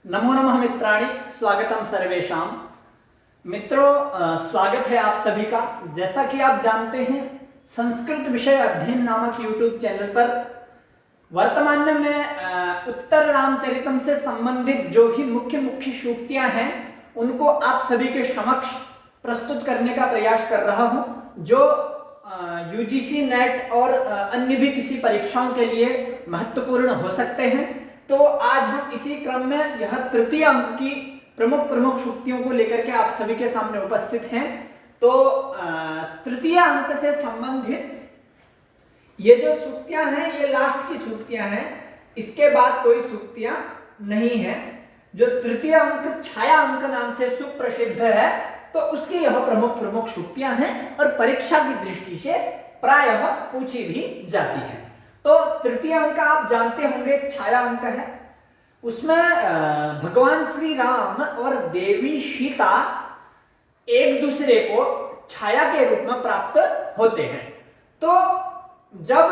नमो नमः मित्राणि, स्वागतम सर्वेषां। मित्रों, स्वागत है आप सभी का। जैसा कि आप जानते हैं, संस्कृत विषय अध्ययन नामक यूट्यूब चैनल पर वर्तमान में मैं उत्तर रामचरितम से संबंधित जो भी मुख्य मुख्य सूक्तियां हैं उनको आप सभी के समक्ष प्रस्तुत करने का प्रयास कर रहा हूं, जो यूजीसी नेट और अन्य भी किसी परीक्षाओं के लिए महत्वपूर्ण हो सकते हैं। तो आज हम इसी क्रम में यह तृतीय अंक की प्रमुख सूक्तियों को लेकर के आप सभी के सामने उपस्थित हैं। तो तृतीय अंक से संबंधित ये जो सूक्तियां हैं ये लास्ट की सूक्तियां हैं, इसके बाद कोई सूक्तियां नहीं है। जो तृतीय अंक छाया अंक नाम से सुप्रसिद्ध है, तो उसकी यह प्रमुख सूक्तियां हैं और परीक्षा की दृष्टि से प्रायः पूछी भी जाती है। तो तृतीय अंक आप जानते होंगे, छाया अंक है। उसमें भगवान श्री राम और देवी सीता एक दूसरे को छाया के रूप में प्राप्त होते हैं। तो जब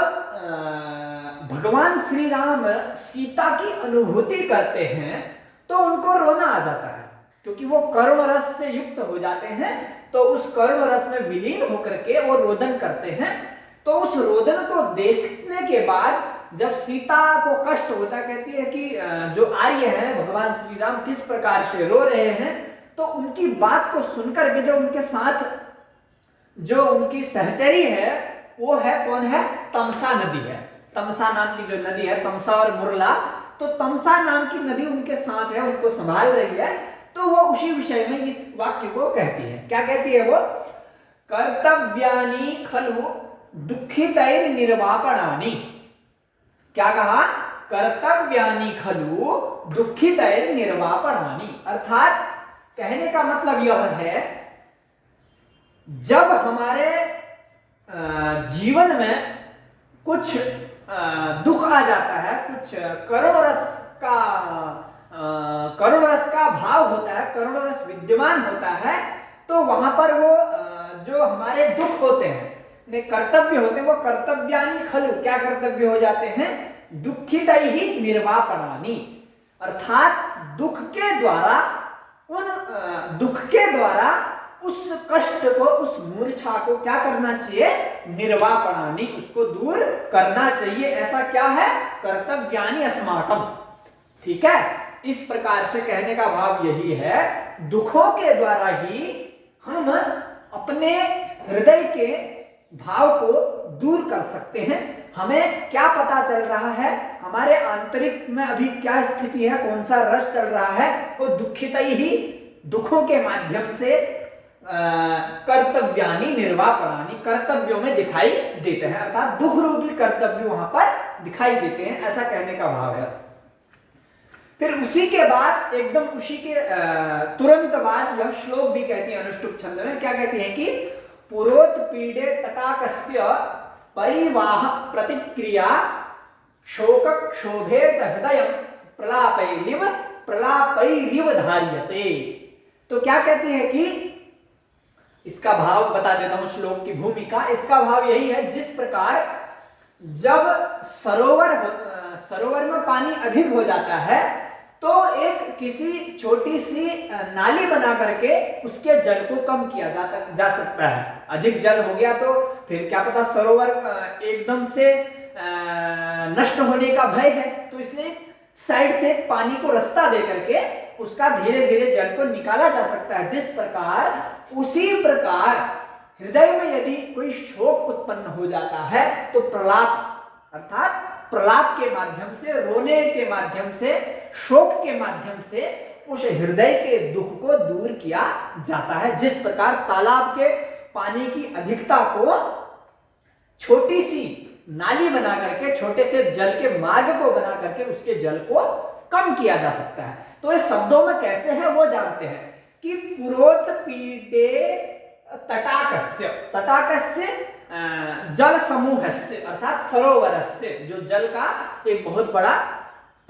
भगवान श्री राम सीता की अनुभूति करते हैं तो उनको रोना आ जाता है, क्योंकि वो करुण रस से युक्त हो जाते हैं। तो उस करुण रस में विलीन होकर के वो रोदन करते हैं। तो उस रोदन को देखने के बाद जब सीता को कष्ट होता, कहती है कि जो आर्य हैं भगवान श्री राम किस प्रकार से रो रहे हैं, तो उनकी बात को सुनकर के जो उनके साथ जो उनकी सहचरी है वो है, कौन है? तमसा नदी है। तमसा नाम की जो नदी है, तमसा और मुरला, तो तमसा नाम की नदी उनके साथ है, उनको संभाल रही है। तो वो उसी विषय में इस वाक्य को कहती है। क्या कहती है वो? कर्तव्यानि खलु दुखितैर निर्वापणानि। क्या कहा? कर्तव्यानि खलु दुखितैर निर्वापणानि। अर्थात कहने का मतलब यह है, जब हमारे जीवन में कुछ दुख आ जाता है, कुछ करुण रस का भाव होता है, करुण रस विद्यमान होता है, तो वहां पर वो जो हमारे दुख होते हैं, कर्तव्य होते हैं, वो कर्तव्यानि खलु, क्या कर्तव्य हो जाते हैं? दुखितैहि निर्वापणानि। अर्थात दुख के द्वारा उस कष्ट को, उस मूर्छा को क्या करना चाहिए? निर्वापणानि, उसको दूर करना चाहिए। ऐसा क्या है? कर्तव्यानि अस्माकम। ठीक है, इस प्रकार से कहने का भाव यही है, दुखों के द्वारा ही हम अपने हृदय के भाव को दूर कर सकते हैं। हमें क्या पता चल रहा है, हमारे आंतरिक में अभी क्या स्थिति है, कौन सा रस चल रहा है, वो दुखितैहि, दुखों के माध्यम से कर्तव्यानि निर्वापणानि, कर्तव्यों में दिखाई देते हैं। अर्थात दुख रूपी कर्तव्य वहां पर दिखाई देते हैं, ऐसा कहने का भाव है। फिर उसी के बाद, एकदम उसी के तुरंत बाद यह श्लोक भी कहती है अनुष्टुप छंद में। क्या कहती है कि पुरोत्पीडे तटाकस्य परिवाह प्रतिक्रिया शोक क्षोभे च हृदय प्रलापैरिव धार्यते। तो क्या कहती है कि इसका भाव बता देता हूं, श्लोक की भूमिका। इसका भाव यही है, जिस प्रकार जब सरोवर में पानी अधिक हो जाता है, तो एक किसी छोटी सी नाली बना करके उसके जल को कम किया जा सकता है। अधिक जल हो गया तो फिर क्या पता सरोवर एकदम से नष्ट होने का भय है, तो इसलिए साइड से पानी को रास्ता दे करके उसका धीरे धीरे जल को निकाला जा सकता है। जिस प्रकार, उसी प्रकार हृदय में यदि कोई शोक उत्पन्न हो जाता है, तो प्रलाप, अर्थात प्रलाप के माध्यम से, रोने के माध्यम से, शोक के माध्यम से उस हृदय के दुख को दूर किया जाता है। जिस प्रकार तालाब के पानी की अधिकता को छोटी सी नाली बना करके, छोटे से जल के मार्ग को बना करके उसके जल को कम किया जा सकता है। तो इस शब्दों में कैसे है वो जानते हैं कि पुरोत्पीडे तटाकस्य, तटाकस्य जल समूहस्य, अर्थात सरोवरस्य, जो जल का एक बहुत बड़ा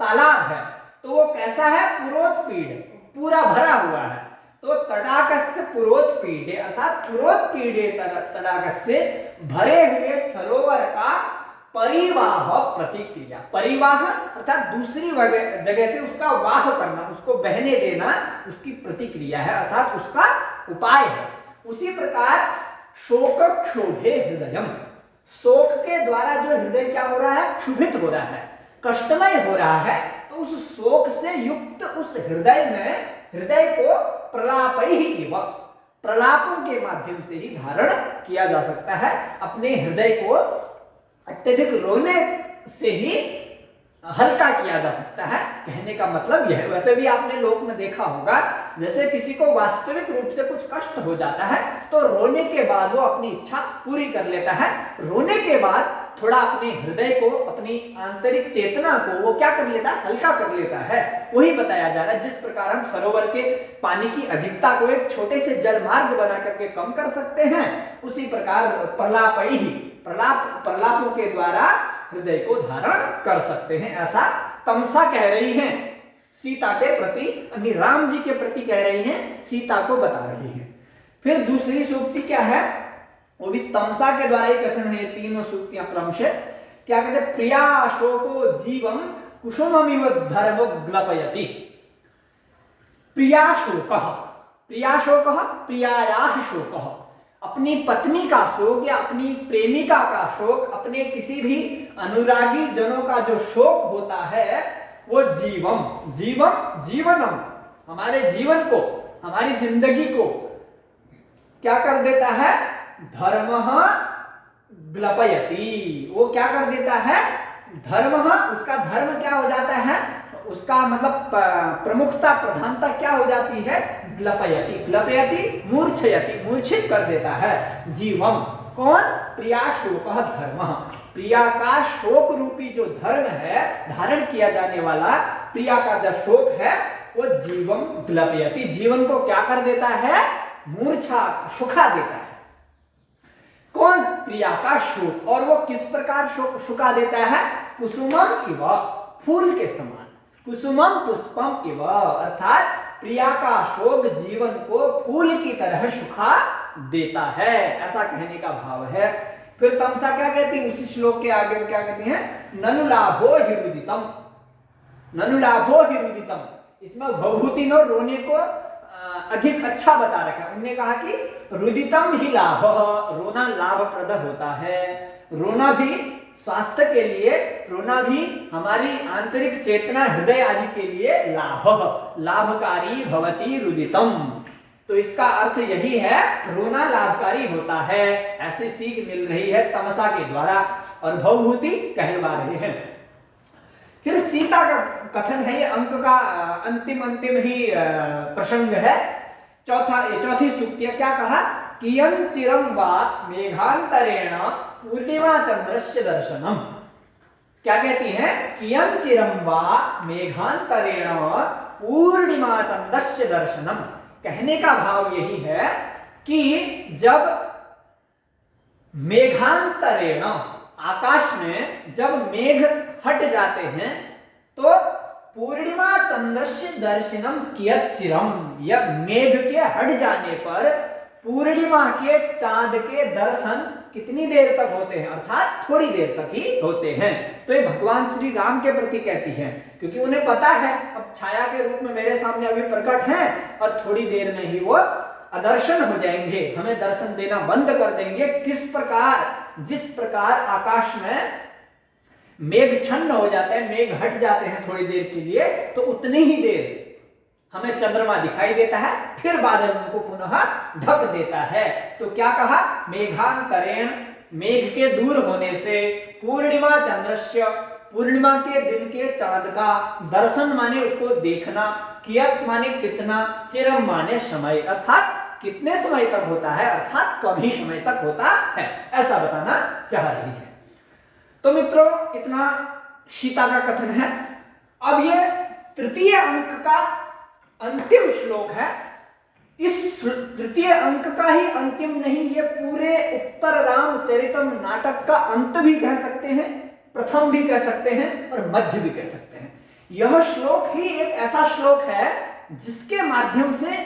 तालाब है, तो वो कैसा है? पुरोत्पीड, पूरा भरा हुआ है। तो तटाकस्य पुरोत्पीडे, अर्थात पुरोत्पीडे तटाकस्य, भरे हुए सरोवर का परिवाह प्रतिक्रिया। परिवाह अर्थात दूसरी जगह से उसका वाह करना, उसको बहने देना, उसकी प्रतिक्रिया है अर्थात उसका उपाय है। उसी प्रकार शोक क्षोभे हृदयम, शोक के द्वारा जो हृदय क्या हो रहा है, क्षुभित हो रहा है, कष्टमय हो रहा है, तो उस शोक से युक्त उस हृदय में, हृदय को प्रलापैः, प्रलापों के माध्यम से ही धारण किया जा सकता है। अपने हृदय को अत्यधिक रोने से ही हल्का किया जा सकता है, कहने का मतलब यह है। वैसे भी आपने लोक में देखा होगा, जैसे किसी को वास्तविक रूप से कुछ कष्ट हो जाता है तो रोने के बाद वो अपनी इच्छा पूरी कर लेता है। रोने के बाद थोड़ा अपने हृदय को, अपनी आंतरिक चेतना को वो क्या कर लेता है, हल्का कर लेता है। वही बताया जा रहा है। जिस प्रकार हम सरोवर के पानी की अधिकता को एक छोटे से जल मार्ग बना करके कम कर सकते हैं, उसी प्रकार प्रलापैः, प्रलापों के द्वारा हृदय को धारण कर सकते हैं, ऐसा तमसा कह रही हैं सीता के प्रति, यानी राम जी के प्रति कह रही हैं, सीता को बता रही हैं। फिर दूसरी सूक्ति क्या है, वो भी तमसा के द्वारा ही कथन है। तीनों सूक्तियां क्रमशः क्या कहते हैं, प्रिया शोको जीवम कुसुममिव धर्म ग्लपयति। प्रिया शोकः, प्रिया शोकः, प्रियायाः शोकः, अपनी पत्नी का शोक या अपनी प्रेमिका का शोक, अपने किसी भी अनुरागी जनों का जो शोक होता है, वो जीवम, जीवम जीवनम, हमारे जीवन को, हमारी जिंदगी को क्या कर देता है, धर्मः ग्लपयति, वो क्या कर देता है, धर्मः, उसका धर्म क्या हो जाता है, उसका मतलब प्रमुखता, प्रधानता क्या हो जाती है, ग्लपयति, ग्लपयति मूर्छयति, मूर्छित कर देता है जीवम। कौन, प्रिया शोकः धर्मः, प्रिया का शोक रूपी जो धर्म है, धारण किया जाने वाला प्रिया का जो शोक है, वो जीवम ग्लपयति, जीवन को क्या कर देता है, मूर्छा, सुखा देता है। कौन, प्रिया का शोक। और वो किस प्रकार शोक सुखा देता है, कुसुमम इव, फूल के समान, कुसुमम पुष्पम इव, अर्थात प्रिया का शोक जीवन को फूल की तरह सुखा देता है, ऐसा कहने का भाव है। फिर तमसा क्या कहती है, उसी श्लोक के आगे क्या कहती है, ननु लाभो हिरुदितम, ननु लाभो हिरुदितम, इसमें भवभूति ने रोने को अधिक अच्छा बता रखा है। उन्होंने कहा कि रुदितम ही लाभ, रोना लाभप्रद होता है, रोना भी स्वास्थ्य के लिए, रोना भी हमारी आंतरिक चेतना, हृदय आदि के लिए लाभकारी भवति रुदितम। तो इसका अर्थ यही है, रोना लाभकारी होता है, ऐसी सीख मिल रही है तमसा के द्वारा, और भवभूति कहलवा रहे हैं। फिर सीता का कथन है, ये अंक का अंतिम ही प्रसंग है। चौथी सूक्ति क्या कहा, कियं चिरं वा मेघांतरेण पूर्णिमा चंद्रस्य दर्शनम। क्या कहती है, कियं चिरं वा मेघांतरेण पूर्णिमा चंद्रस्य दर्शनम। कहने का भाव यही है कि जब मेघांतरेण, आकाश में जब मेघ हट जाते हैं, तो पूर्णिमा चंद्रस्य दर्शनम कियत् चिरम, यह मेघ के हट जाने पर पूर्णिमा के चांद के दर्शन कितनी देर तक होते हैं, अर्थात थोड़ी देर तक ही होते हैं। तो ये भगवान श्री राम के प्रति कहती है, क्योंकि उन्हें पता है अब छाया के रूप में मेरे सामने अभी प्रकट हैं और थोड़ी देर में ही वो अदर्शन हो जाएंगे, हमें दर्शन देना बंद कर देंगे। किस प्रकार, जिस प्रकार आकाश में मेघ छन्न हो जाते हैं, मेघ हट जाते हैं थोड़ी देर के लिए, तो उतनी ही देर हमें चंद्रमा दिखाई देता है, फिर बादल उनको पुनः ढक देता है। तो क्या कहा, मेघांतरेण, मेघ के दूर होने से, पूर्णिमा चंद्रस्य, पूर्णिमा के दिन के चांद का, दर्शन माने उसको देखना, कियत माने कितना, चिरम माने समय, अर्थात कितने समय तक होता है, अर्थात कभी समय तक होता है, ऐसा बताना चाह रही है। तो मित्रों, इतना सीता का कथन है। अब ये तृतीय अंक का अंतिम श्लोक है। इस तृतीय अंक का ही अंतिम नहीं, ये पूरे उत्तर रामचरितम नाटक का अंत भी कह सकते हैं, प्रथम भी कह सकते हैं और मध्य भी कह सकते हैं। यह श्लोक ही एक ऐसा श्लोक है जिसके माध्यम से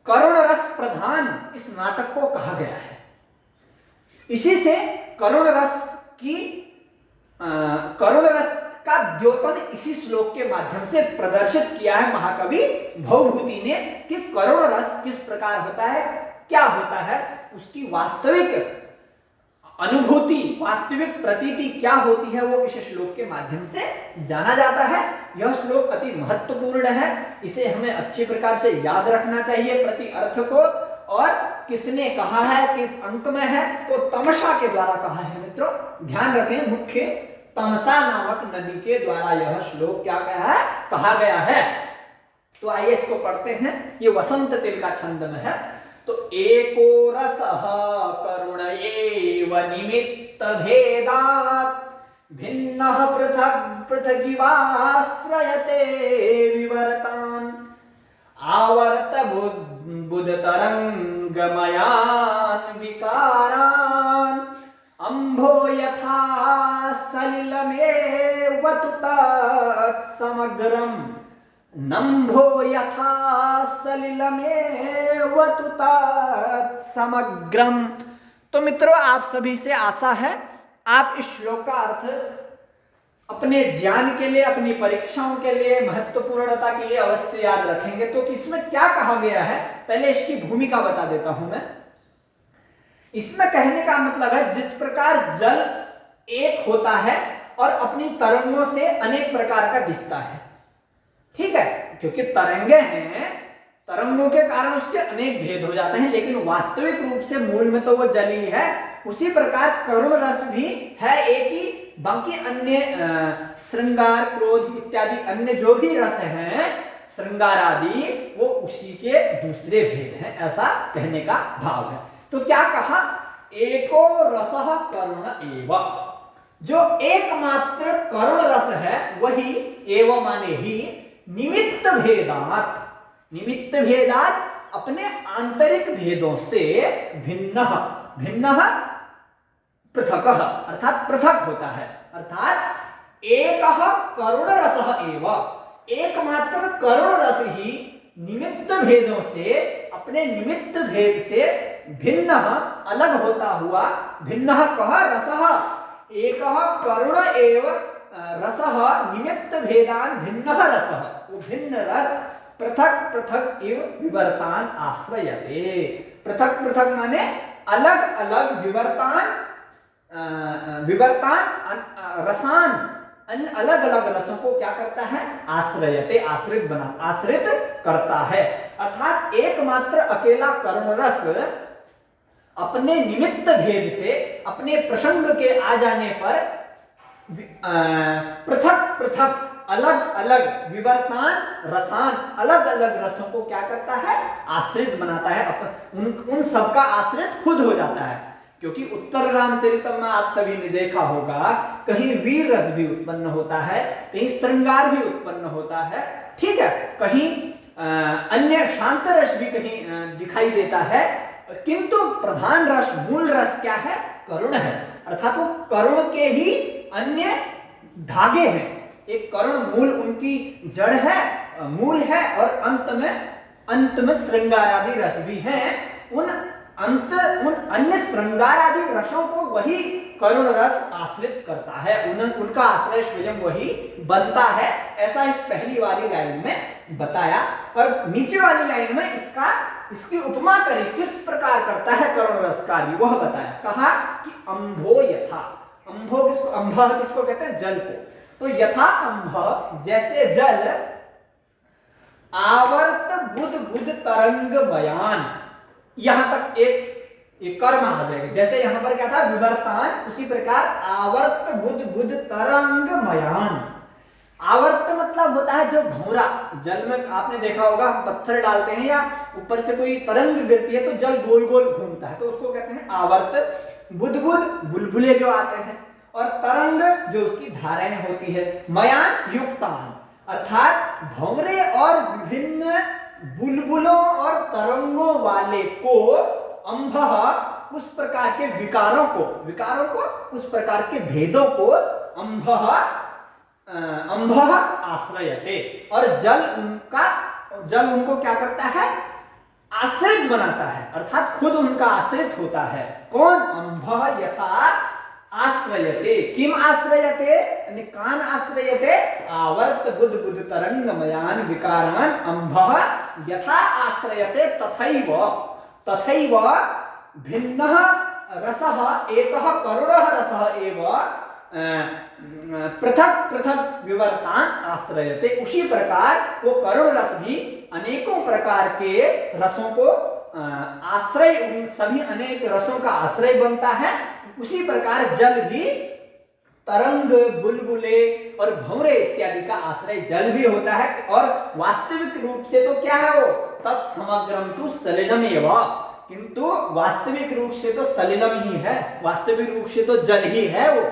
करुण रस प्रधान इस नाटक को कहा गया है। इसी से करुण रस कि करुण रस का द्योतन इसी श्लोक के माध्यम से प्रदर्शित किया है महाकवि भवभूति ने कि करुण रस किस प्रकार होता है, क्या होता है, उसकी वास्तविक अनुभूति, वास्तविक प्रतीति क्या होती है, वो इस श्लोक के माध्यम से जाना जाता है। यह श्लोक अति महत्वपूर्ण है, इसे हमें अच्छे प्रकार से याद रखना चाहिए प्रति अर्थ को। और किसने कहा है, किस अंक में है, तो तमसा के द्वारा कहा है मित्रों, ध्यान रखें, मुख्य तमसा नामक नदी के द्वारा यह श्लोक क्या कहा गया है। तो आइए इसको पढ़ते हैं, ये वसंत तिल का छंद में है। तो एको रसः करुण एव निमित्त भेदात् भिन्नः पृथक् पृथगिवाश्रयते विवर्तान् आवर्त बुध तरंगमयान् विकारान् अम्भो यथा सलिलमेव तु तत्समग्रम् नम्भो यथा सलिलमेव तु तत्समग्रम्। तो मित्रों, आप सभी से आशा है आप इस श्लोक का अर्थ अपने ज्ञान के लिए, अपनी परीक्षाओं के लिए, महत्वपूर्णता के लिए अवश्य याद रखेंगे। तो इसमें क्या कहा गया है, पहले इसकी भूमिका बता देता हूं मैं। इसमें कहने का मतलब है, जिस प्रकार जल एक होता है और अपनी तरंगों से अनेक प्रकार का दिखता है, ठीक है, क्योंकि तरंगे हैं, तरंगों के कारण उसके अनेक भेद हो जाते हैं, लेकिन वास्तविक रूप से मूल में तो वो जल ही है। उसी प्रकार करुण रस भी है एक ही, बाकी अन्य श्रृंगार, क्रोध इत्यादि अन्य जो भी रस हैं, श्रृंगार आदि, वो उसी के दूसरे भेद हैं, ऐसा कहने का भाव है। तो क्या कहा, एको रसः करुण एव, जो एकमात्र करुण रस है वही, एव माने ही, निमित्त भेदात, निमित्त भेदात अपने आंतरिक भेदों से भिन्न, भिन्न पृथक, अर्थात पृथक होता है। अर्थात एक करुण रस एव, एकमात्र करुण रस ही निमित्त भेदों से, अपने निमित्त भेद से भिन्न, अलग होता हुआ, भिन्न कह रसः, एक करुण एव रसः निमित्त भेदान भिन्न रसः, वो भिन्न रस पृथक पृथक इव विवर्तान आश्रयते। पृथक पृथक माने अलग अलग, विवर्तान विवर्तान रसान, अलग अलग रसों को क्या करता है, आश्रयते, आश्रित बना, आश्रित करता है। अर्थात एकमात्र अकेला करुण रस अपने निमित्त भेद से, अपने प्रसंग के आ जाने पर पृथक पृथक, अलग अलग, विवर्तान रसान, अलग अलग रसों को क्या करता है, आश्रित बनाता है, उन सबका आश्रित खुद हो जाता है। क्योंकि उत्तर रामचरितम में आप सभी ने देखा होगा, कहीं वीर रस भी उत्पन्न होता है, कहीं श्रृंगार भी उत्पन्न होता है, ठीक है, कहीं अन्य शांत रस भी कहीं दिखाई देता है, किंतु प्रधान रस, मूल रस क्या है, करुण है। अर्थात वो करुण के ही अन्य धागे हैं, एक करुण मूल उनकी जड़ है, मूल है, और अंत में श्रृंगार आदि रस भी हैं। उन अन्य श्रृंगार आदि रसों को वही करुण रस आश्रित करता है, उनका आश्रय स्वयं वही बनता है। ऐसा इस पहली वाली लाइन में बताया, और नीचे वाली लाइन में इसकी उपमा करी, किस प्रकार करता है करुण रस कार्य, वह बताया। कहा कि अम्भो यथा, अम्भो किसको, अम्भ किसको कहते हैं, जल को। तो यथा अम्भ, जैसे जल, आवर्त बुध बुध तरंग बयान, यहां तक एक कर्म आ जाएगा। जैसे यहां पर क्या था, विवर्तान, उसी प्रकार आवर्त बुध बुध तरंग मयान। आवर्त मतलब होता है जो भंवरा, जल में आपने देखा होगा, हम पत्थर डालते हैं या ऊपर से कोई तरंग गिरती है तो जल गोल गोल घूमता है, तो उसको कहते हैं आवर्त। बुध बुध बुलबुले जो आते हैं, और तरंग जो उसकी धाराएं होती है, मयान युक्तान, अर्थात भंवरे और विभिन्न बुलबुलों और तरंगों वाले को, अंभः उस प्रकार के विकारों को, उस प्रकार के भेदों को, अंभः आश्रयते, और जल उनको क्या करता है, आश्रित बनाता है, अर्थात खुद उनका आश्रित होता है। कौन, अंभः यथा आश्रयते, किम आश्रयते, कान आश्रयते, आवर्त बुद्ध बुद्ध तरंगमयान विकारान अंभः यथा आश्रयते तथैव तथैव भिन्नः रसः एकः करुणः रसः एव पृथक पृथक विवर्तान आश्रयते। उसी प्रकार वो करुण रस भी अनेकों प्रकार के रसों को आश्रय, उन सभी अनेक रसों का आश्रय बनता है। उसी प्रकार जल भी तरंग, बुलबुले और भंवरे इत्यादि का आश्रय जल भी होता है। और वास्तविक रूप से तो क्या है वो, तत्समग्रम तु सलिलमेव, किंतु वास्तविक रूप से तो सलिलम ही है, वास्तविक रूप से तो जल ही है वो,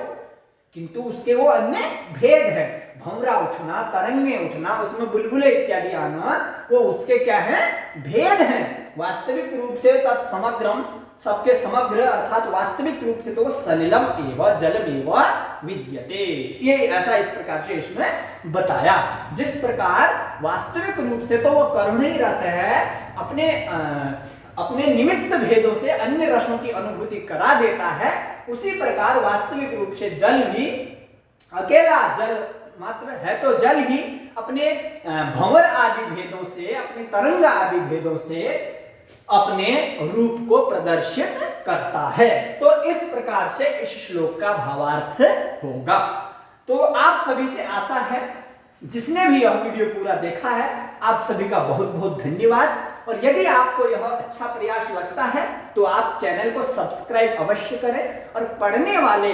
किंतु उसके वो अन्य भेद है। भंवरा उठना, तरंगे उठना, उसमें बुलबुले इत्यादि आना, वो उसके क्या है, भेद हैं। वास्तविक रूप से तत्समग्रम, सबके समग्र अर्थात वास्तविक रूप से तो वो सलिलम एवं जलम एवं विद्यते। ये ऐसा इस प्रकार से इसमें बताया। जिस प्रकार वास्तविक रूप से तो वो करुणी रस है, अपने निमित्त भेदों से अन्य रसों की अनुभूति करा देता है, उसी प्रकार वास्तविक रूप से जल भी अकेला जल मात्र है तो जल ही अपने भंवर आदि भेदों से, अपने तरंग आदि भेदों से अपने रूप को प्रदर्शित करता है। तो इस प्रकार से इस श्लोक का भावार्थ होगा। तो आप सभी से आशा है, जिसने भी यह वीडियो पूरा देखा है, आप सभी का बहुत बहुत धन्यवाद। और यदि आपको यह अच्छा प्रयास लगता है तो आप चैनल को सब्सक्राइब अवश्य करें और पढ़ने वाले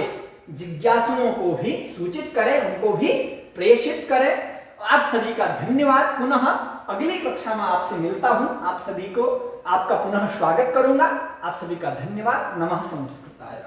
जिज्ञासुओं को भी सूचित करें, उनको भी प्रेषित करें। आप सभी का धन्यवाद। पुनः अगली कक्षा में आपसे मिलता हूं, आप सभी को आपका पुनः स्वागत करूंगा। आप सभी का धन्यवाद। नमः संस्कृताय।